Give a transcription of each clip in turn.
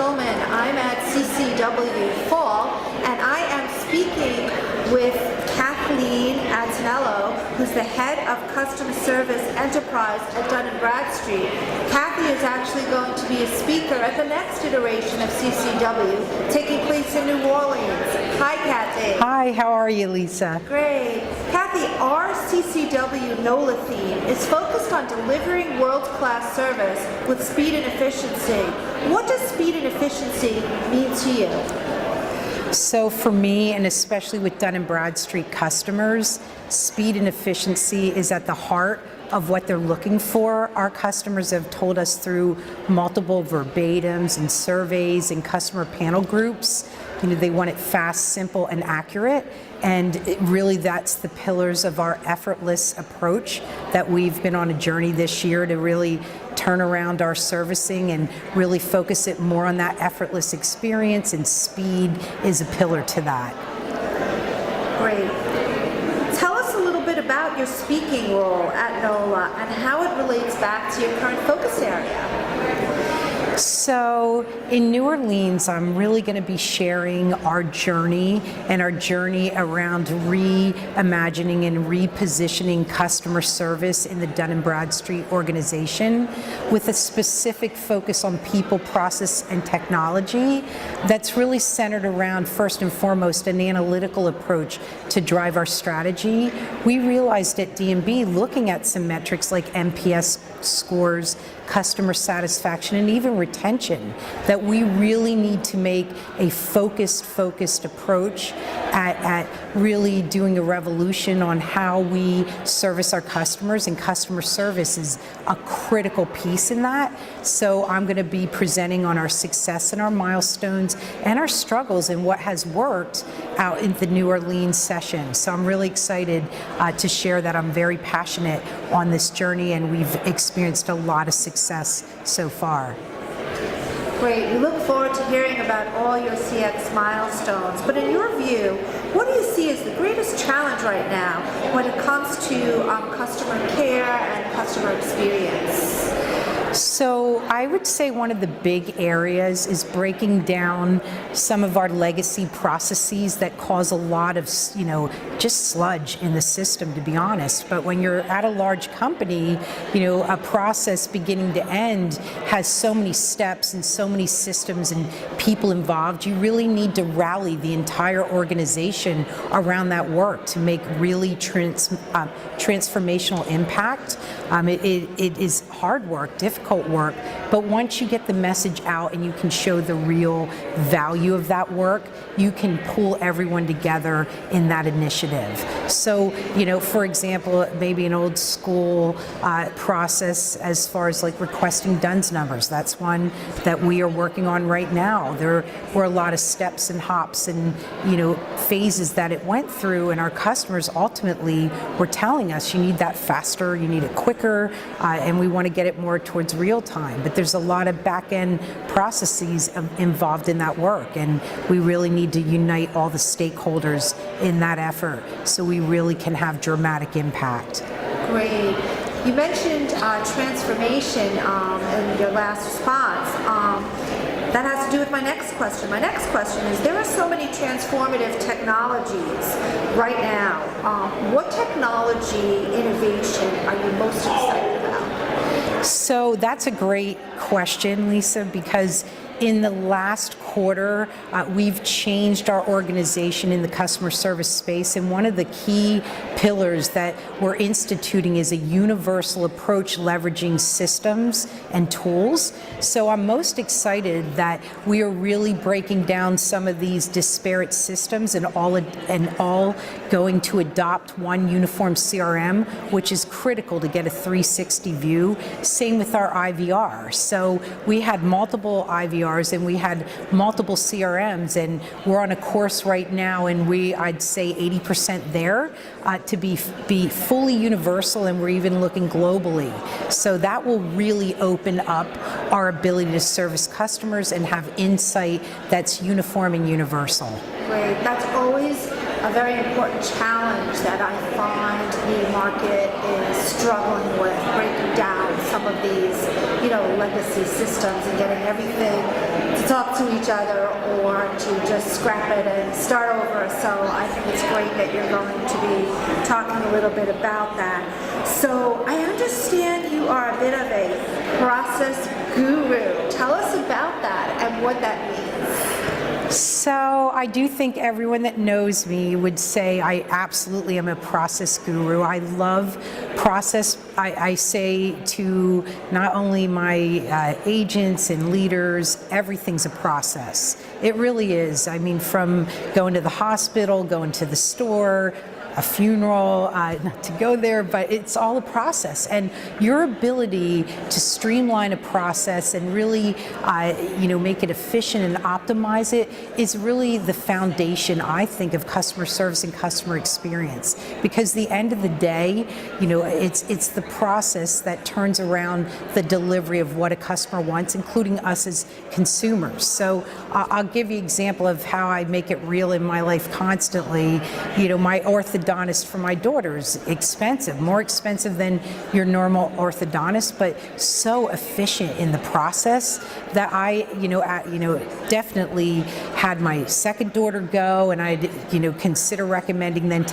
gentlemen, I'm at CCW Fall, and I am speaking with Kathleen Attinello, who's the head of Customer Service Enterprise at Dun Bradstreet. Kathy is actually going to be a speaker at the next iteration of CCW, taking place in New Orleans. Hi, Kathy. Hi, how are you, Lisa? Great. Kathy, our CCW NOLA theme is focused on delivering world-class service with speed and efficiency. What does speed and efficiency mean to you? So for me, and especially with Dun Bradstreet customers, speed and efficiency is at the heart of what they're looking for. Our customers have told us through multiple verbatims and surveys and customer panel groups, they want it fast, simple, and accurate. And really that's the pillars of our effortless approach that we've been on a journey this year to really turn around our servicing and really focus it more on that effortless experience, and speed is a pillar to that. Great. Tell us a little bit about your speaking role at NOLA and how it relates back to your current focus area. So in New Orleans, I'm really going to be sharing our journey around reimagining and repositioning customer service in the Dun Bradstreet organization, with a specific focus on people, process, and technology that's really centered around, first and foremost, an analytical approach to drive our strategy. We realized at D&B, looking at some metrics like NPS scores, customer satisfaction, and even retention, that we really need to make a focused approach at really doing a revolution on how we service our customers, and customer service is a critical piece in that. So I'm going to be presenting on our success and our milestones and our struggles and what has worked out in the New Orleans session. So I'm really excited to share that. I'm very passionate on this journey, and we've experienced a lot of success so far. Great. We look forward to hearing about all your CX milestones. But in your view, what do you see as the greatest challenge right now when it comes to customer care and customer experience? So I would say one of the big areas is breaking down some of our legacy processes that cause a lot of, just sludge in the system, to be honest. But when you're at a large company, a process beginning to end has so many steps and so many systems and people involved. You really need to rally the entire organization around that work to make really transformational impact. It is hard work, difficult work, but once you get the message out and you can show the real value of that work, you can pull everyone together in that initiative. So, for example, maybe an old school process as far as like requesting DUNS numbers. That's one that we are working on right now. There were a lot of steps and hops and, phases that it went through, and our customers ultimately were telling us, you need that faster, you need it quicker, and we want to get it more towards real time. But there's a lot of back-end processes involved in that work, and we really need to unite all the stakeholders in that effort so we really can have dramatic impact. Great. You mentioned transformation in your last response. That has to do with my next question. My next question is, there are so many transformative technologies right now. What technology innovation are you most excited about? So that's a great question, Lisa, because in the last quarter, we've changed our organization in the customer service space, and one of the key pillars that we're instituting is a universal approach leveraging systems and tools. So I'm most excited that we are really breaking down some of these disparate systems and all going to adopt one uniform CRM, which is critical to get a 360 view. Same with our IVR. So we had multiple IVRs and we had multiple CRMs, and we're on a course right now, and I'd say 80% there to be fully universal, and we're even looking globally. So that will really open up our ability to service customers and have insight that's uniform and universal. Great. That's always a very important challenge that I find the market is struggling with, breaking down some some of these, legacy systems and getting everything to talk to each other or to just scrap it and start over. So I think it's great that you're going to be talking a little bit about that. So I understand you are a bit of a process guru. Tell us about that and what that means. So I do think everyone that knows me would say I absolutely am a process guru. I love process. I say to not only my agents and leaders, everything's a process. It really is. I mean, from going to the hospital, going to the store, a funeral, not to go there, but it's all a process. And your ability to streamline a process and really, make it efficient and optimize it is really the foundation, I think, of customer service and customer experience. Because the end of the day, it's the process that turns around the delivery of what a customer wants, including us as consumers. So I'll give you an example of how I make it real in my life constantly. My orthodontist for my daughter is expensive, more expensive than your normal orthodontist, but so efficient in the process that I, definitely had my second daughter go, and I'd, consider recommending them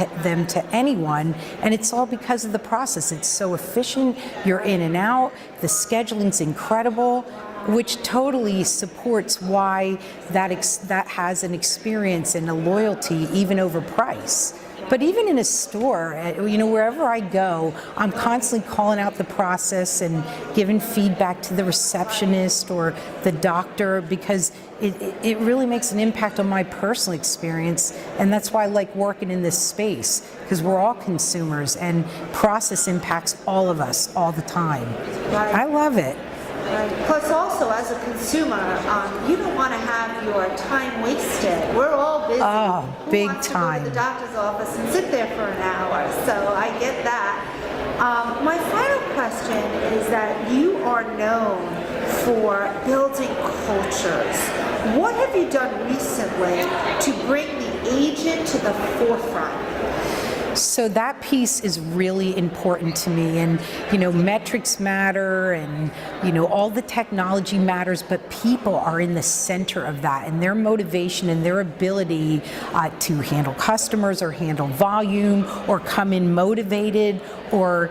to anyone. And it's all because of the process. It's so efficient. You're in and out. The scheduling's incredible, which totally supports why that has an experience and a loyalty even over price. But even in a store, wherever I go, I'm constantly calling out the process and giving feedback to the receptionist or the doctor, because it really makes an impact on my personal experience. And that's why I like working in this space, because we're all consumers and process impacts all of us all the time. Right. I love it. Right. Plus also, as a consumer, you don't want to have your time wasted. We're all busy. Oh, Who big wants time. to go to the doctor's office and sit there for an hour? So I get that. My final question is that you are known for building cultures. What have you done recently to bring the agent to the forefront? So that piece is really important to me, and metrics matter, and all the technology matters, but people are in the center of that, and their motivation and their ability to handle customers or handle volume or come in motivated or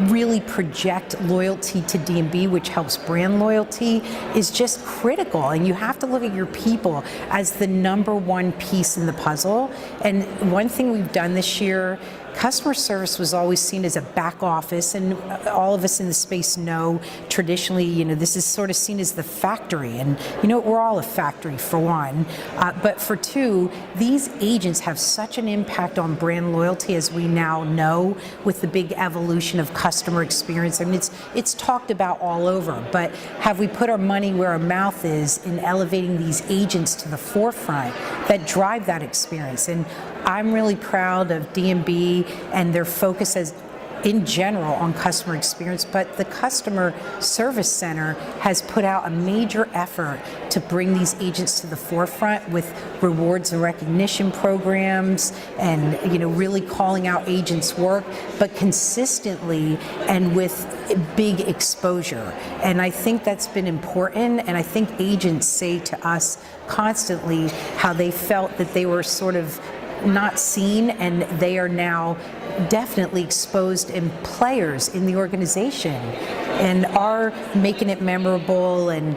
really project loyalty to D&B, which helps brand loyalty, is just critical. And you have to look at your people as the number one piece in the puzzle. And one thing we've done this year, customer service was always seen as a back office, and all of us in the space know traditionally, this is sort of seen as the factory, and we're all a factory for one, but for two, these agents have such an impact on brand loyalty, as we now know with the big evolution of customer experience. I mean, it's talked about all over, but have we put our money where our mouth is in elevating these agents to the forefront that drive that experience? And I'm really proud of D&B and their focus in general on customer experience, but the Customer Service Center has put out a major effort to bring these agents to the forefront with rewards and recognition programs and really calling out agents' work, but consistently and with big exposure. And I think that's been important, and I think agents say to us constantly how they felt that they were sort of not seen, and they are now definitely exposed and players in the organization, and are making it memorable and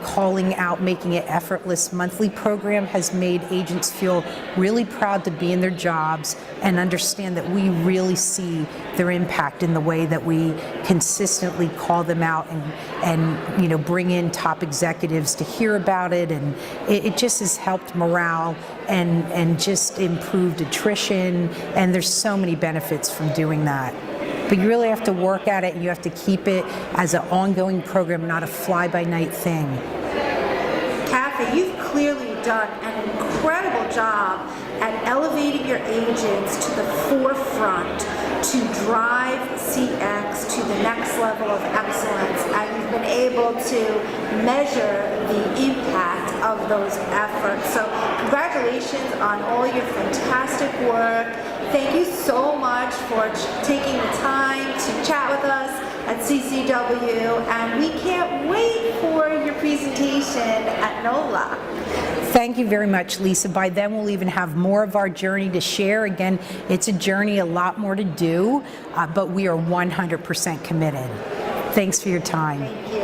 calling out, making it effortless. Monthly program has made agents feel really proud to be in their jobs and understand that we really see their impact in the way that we consistently call them out and bring in top executives to hear about it, and it just has helped morale and just improved attrition, and there's so many benefits from doing that. But you really have to work at it, and you have to keep it as an ongoing program, not a fly-by-night thing. Kathy, you've clearly done an incredible job at elevating your agents to the forefront to drive CX to the next level of excellence, and you've been able to measure the impact of those efforts. So congratulations on all your fantastic work. Thank you so much for taking the time to chat with us at CCW, and we can't wait for your presentation at NOLA. Thank you very much, Lisa. By then, we'll even have more of our journey to share. Again, it's a journey, a lot more to do, but we are 100% committed. Thanks for your time. Thank you.